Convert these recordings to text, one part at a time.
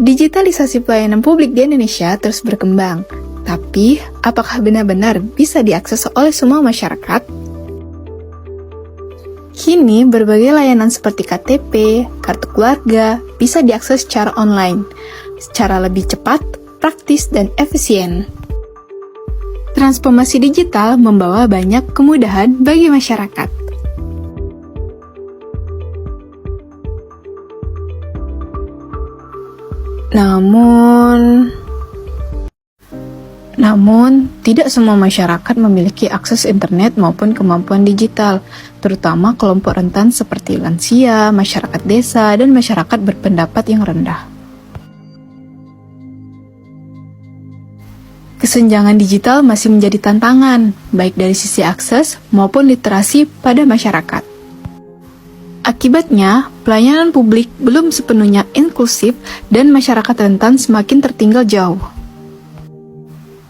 Digitalisasi pelayanan publik di Indonesia terus berkembang, tapi apakah benar-benar bisa diakses oleh semua masyarakat? Kini, berbagai layanan seperti KTP, kartu keluarga, bisa diakses secara online, secara lebih cepat, praktis, dan efisien. Transformasi digital membawa banyak kemudahan bagi masyarakat. Namun, tidak semua masyarakat memiliki akses internet maupun kemampuan digital, terutama kelompok rentan seperti lansia, masyarakat desa, dan masyarakat berpendapat yang rendah. Kesenjangan digital masih menjadi tantangan, baik dari sisi akses maupun literasi pada masyarakat. Akibatnya, pelayanan publik belum sepenuhnya inklusif dan masyarakat rentan semakin tertinggal jauh.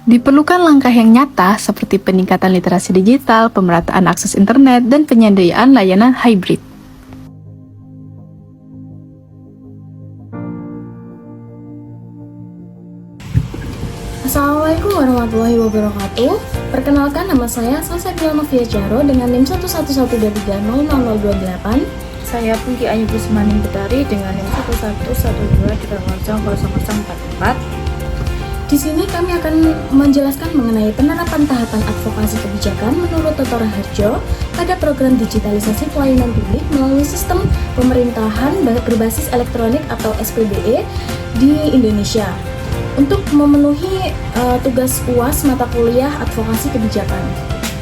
Diperlukan langkah yang nyata seperti peningkatan literasi digital, pemerataan akses internet, dan penyediaan layanan hybrid. Assalamualaikum warahmatullahi wabarakatuh. Perkenalkan, nama saya Salsabila Novia Jaro dengan NIM 11123000028. Saya Pungki Ayu Gusmaning Betari dengan NIM 11123000044. Di sini kami akan menjelaskan mengenai penerapan tahapan advokasi kebijakan menurut Toto Raharjo pada program digitalisasi pelayanan publik melalui sistem pemerintahan berbasis elektronik atau SPBE di Indonesia untuk memenuhi tugas UAS mata kuliah advokasi kebijakan.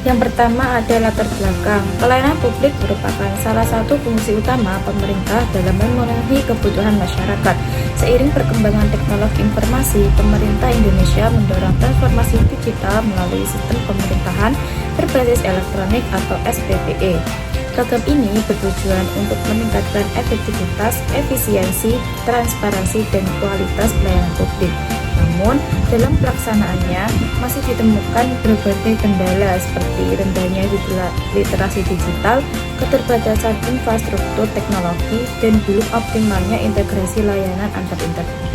Yang pertama ada latar belakang. Pelayanan publik merupakan salah satu fungsi utama pemerintah dalam memenuhi kebutuhan masyarakat. Seiring perkembangan teknologi informasi, pemerintah Indonesia mendorong transformasi digital melalui sistem pemerintahan berbasis elektronik atau SPBE. Program ini bertujuan untuk meningkatkan efektivitas, efisiensi, transparansi, dan kualitas pelayanan publik. Namun, dalam pelaksanaannya masih ditemukan berbagai kendala seperti rendahnya literasi digital, keterbatasan infrastruktur teknologi, dan belum optimalnya integrasi layanan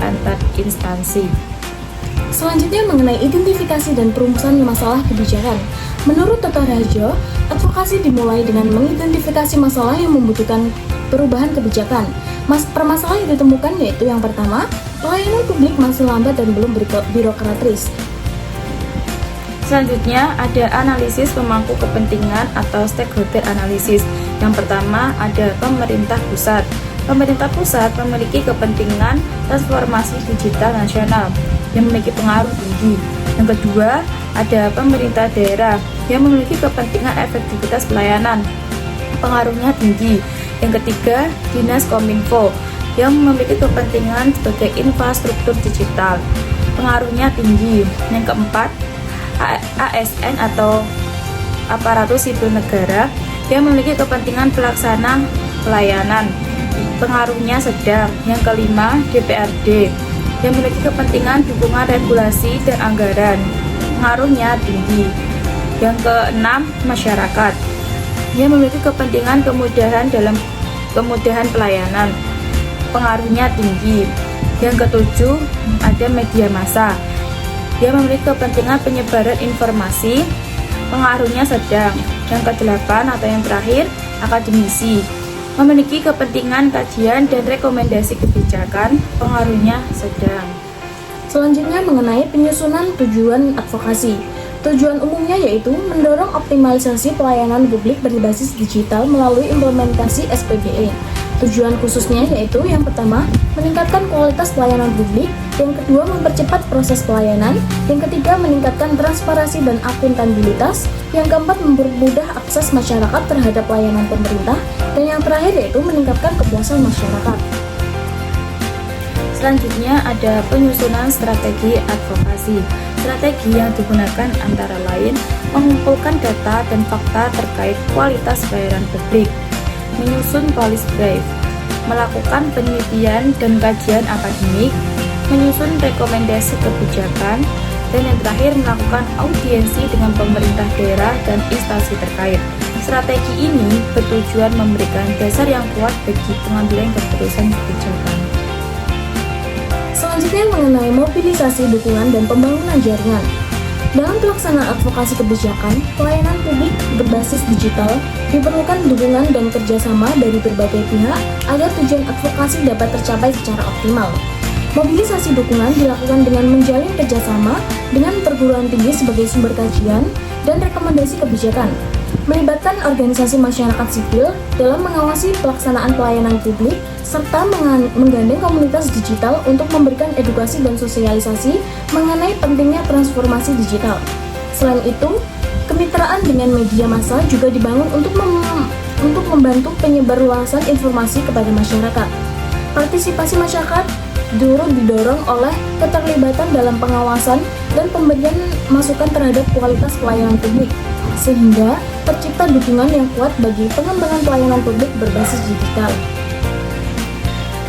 antar instansi. Selanjutnya mengenai identifikasi dan perumusan masalah kebijakan. Menurut Toto Raharjo, advokasi dimulai dengan mengidentifikasi masalah yang membutuhkan perubahan kebijakan. Permasalahan yang ditemukan yaitu yang pertama, pelayanan publik masih lambat dan belum birokratis. Selanjutnya ada analisis pemangku kepentingan atau stakeholder analisis. Yang pertama ada pemerintah pusat. Pemerintah pusat memiliki kepentingan transformasi digital nasional yang memiliki pengaruh tinggi. Yang kedua ada pemerintah daerah yang memiliki kepentingan efektivitas pelayanan, pengaruhnya tinggi. Yang ketiga, Dinas Kominfo yang memiliki kepentingan sebagai infrastruktur digital, pengaruhnya tinggi. Yang keempat, ASN atau aparatur sipil negara yang memiliki kepentingan pelaksana pelayanan, pengaruhnya sedang. Yang kelima, DPRD yang memiliki kepentingan dukungan regulasi dan anggaran, pengaruhnya tinggi. Yang keenam, masyarakat yang memiliki kepentingan kemudahan pelayanan, pengaruhnya tinggi. Yang ketujuh, ada media massa yang memiliki kepentingan penyebaran informasi, pengaruhnya sedang. Yang kedelapan atau yang terakhir, akademisi memiliki kepentingan kajian dan rekomendasi kebijakan, pengaruhnya sedang. Selanjutnya mengenai penyusunan tujuan advokasi. Tujuan umumnya yaitu mendorong optimalisasi pelayanan publik berbasis digital melalui implementasi SPBE. Tujuan khususnya yaitu yang pertama, meningkatkan kualitas pelayanan publik, yang kedua, mempercepat proses pelayanan, yang ketiga, meningkatkan transparansi dan akuntabilitas, yang keempat, mempermudah akses masyarakat terhadap layanan pemerintah, dan yang terakhir yaitu meningkatkan kepuasan masyarakat. Selanjutnya ada penyusunan strategi advokasi. Strategi yang digunakan antara lain mengumpulkan data dan fakta terkait kualitas pelayanan publik, menyusun policy brief, melakukan penelitian dan kajian akademik, menyusun rekomendasi kebijakan, dan yang terakhir melakukan audiensi dengan pemerintah daerah dan instansi terkait. Strategi ini bertujuan memberikan dasar yang kuat bagi pengambilan keputusan kebijakan. Selanjutnya mengenai mobilisasi dukungan dan pembangunan jaringan. Dalam pelaksanaan advokasi kebijakan, pelayanan publik berbasis digital diperlukan dukungan dan kerjasama dari berbagai pihak agar tujuan advokasi dapat tercapai secara optimal. Mobilisasi dukungan dilakukan dengan menjalin kerjasama dengan perguruan tinggi sebagai sumber kajian dan rekomendasi kebijakan, melibatkan organisasi masyarakat sipil dalam mengawasi pelaksanaan pelayanan publik, serta menggandeng komunitas digital untuk memberikan edukasi dan sosialisasi mengenai pentingnya transformasi digital. Selain itu, kemitraan dengan media massa juga dibangun untuk membantu penyebarluasan informasi kepada masyarakat. Partisipasi masyarakat didorong oleh keterlibatan dalam pengawasan dan pemberian masukan terhadap kualitas pelayanan publik, sehingga tercipta dukungan yang kuat bagi pengembangan pelayanan publik berbasis digital.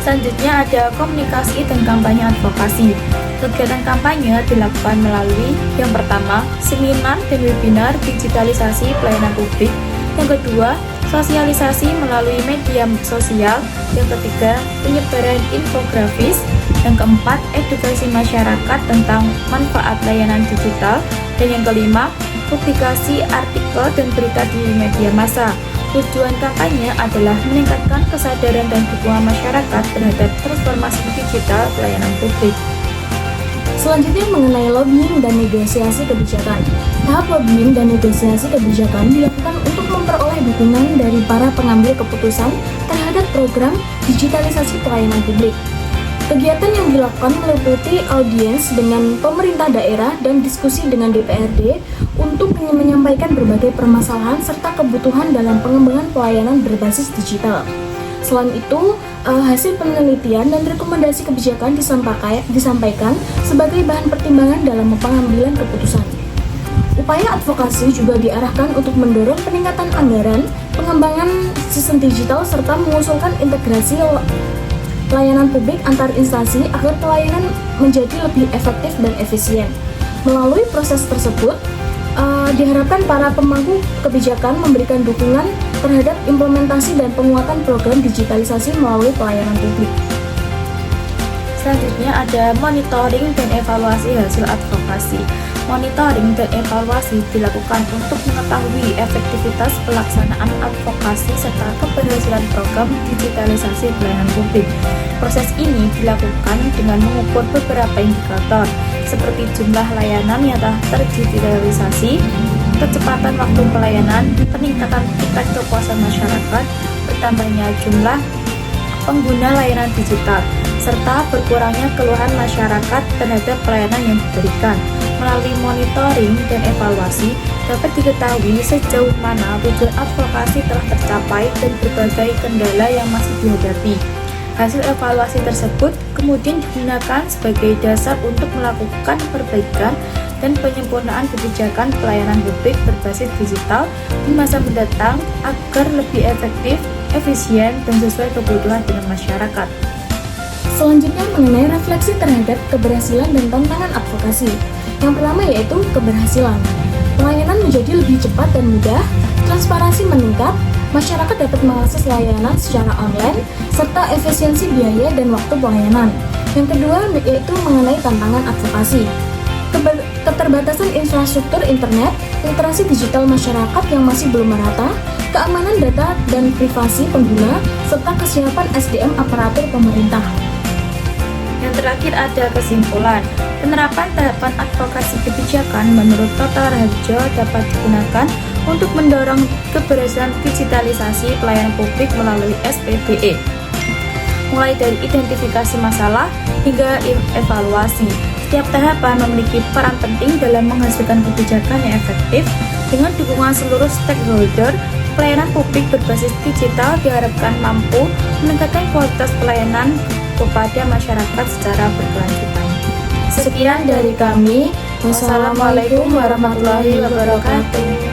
Selanjutnya ada komunikasi dan kampanye advokasi. Kegiatan kampanye dilakukan melalui yang pertama, seminar dan webinar digitalisasi pelayanan publik. Yang kedua, sosialisasi melalui media sosial. Yang ketiga, penyebaran infografis. Yang keempat, edukasi masyarakat tentang manfaat layanan digital. Dan yang kelima, publikasi artikel dan berita di media massa. Tujuan kampanye adalah meningkatkan kesadaran dan dukungan masyarakat terhadap transformasi digital pelayanan publik. Selanjutnya mengenai lobbying dan negosiasi kebijakan. Tahap lobbying dan negosiasi kebijakan dilakukan untuk memperoleh dukungan dari para pengambil keputusan terhadap program digitalisasi pelayanan publik. Kegiatan yang dilakukan meliputi audiens dengan pemerintah daerah dan diskusi dengan DPRD untuk menyampaikan berbagai permasalahan serta kebutuhan dalam pengembangan pelayanan berbasis digital. Selain itu, hasil penelitian dan rekomendasi kebijakan disampaikan sebagai bahan pertimbangan dalam pengambilan keputusan. Upaya advokasi juga diarahkan untuk mendorong peningkatan anggaran, pengembangan sistem digital, serta mengusulkan integrasi pelayanan publik antar instansi agar pelayanan menjadi lebih efektif dan efisien. Melalui proses tersebut, diharapkan para pemangku kebijakan memberikan dukungan terhadap implementasi dan penguatan program digitalisasi melalui pelayanan publik. Selanjutnya ada monitoring dan evaluasi hasil advokasi. Monitoring dan evaluasi dilakukan untuk mengetahui efektivitas pelaksanaan advokasi serta keberhasilan program digitalisasi pelayanan publik. Proses ini dilakukan dengan mengukur beberapa indikator seperti jumlah layanan yang telah terdigitalisasi, kecepatan waktu pelayanan, peningkatan tingkat kepuasan masyarakat, bertambahnya jumlah pengguna layanan digital, serta berkurangnya keluhan masyarakat terhadap pelayanan yang diberikan. Melalui monitoring dan evaluasi, dapat diketahui sejauh mana tujuan advokasi telah tercapai dan berbagai kendala yang masih dihadapi. Hasil evaluasi tersebut kemudian digunakan sebagai dasar untuk melakukan perbaikan dan penyempurnaan kebijakan pelayanan publik berbasis digital di masa mendatang agar lebih efektif, efisien, dan sesuai kebutuhan dengan masyarakat. Selanjutnya mengenai refleksi terhadap keberhasilan dan tantangan advokasi. Yang pertama yaitu keberhasilan. Pelayanan menjadi lebih cepat dan mudah, transparansi meningkat, masyarakat dapat mengakses layanan secara online, serta efisiensi biaya dan waktu pelayanan. Yang kedua yaitu mengenai tantangan advokasi. Keterbatasan infrastruktur internet, literasi digital masyarakat yang masih belum merata, keamanan data dan privasi pengguna, serta kesiapan SDM aparatur pemerintah. Yang terakhir ada kesimpulan. Penerapan tahapan advokasi kebijakan menurut Dr. Harjo dapat digunakan untuk mendorong keberhasilan digitalisasi pelayanan publik melalui SPBE. Mulai dari identifikasi masalah hingga evaluasi. Setiap tahapan memiliki peran penting dalam menghasilkan kebijakan yang efektif. Dengan dukungan seluruh stakeholder, pelayanan publik berbasis digital diharapkan mampu meningkatkan kualitas pelayanan kepada masyarakat secara berkelanjutan. Sekian dari kami. Wassalamualaikum warahmatullahi wabarakatuh.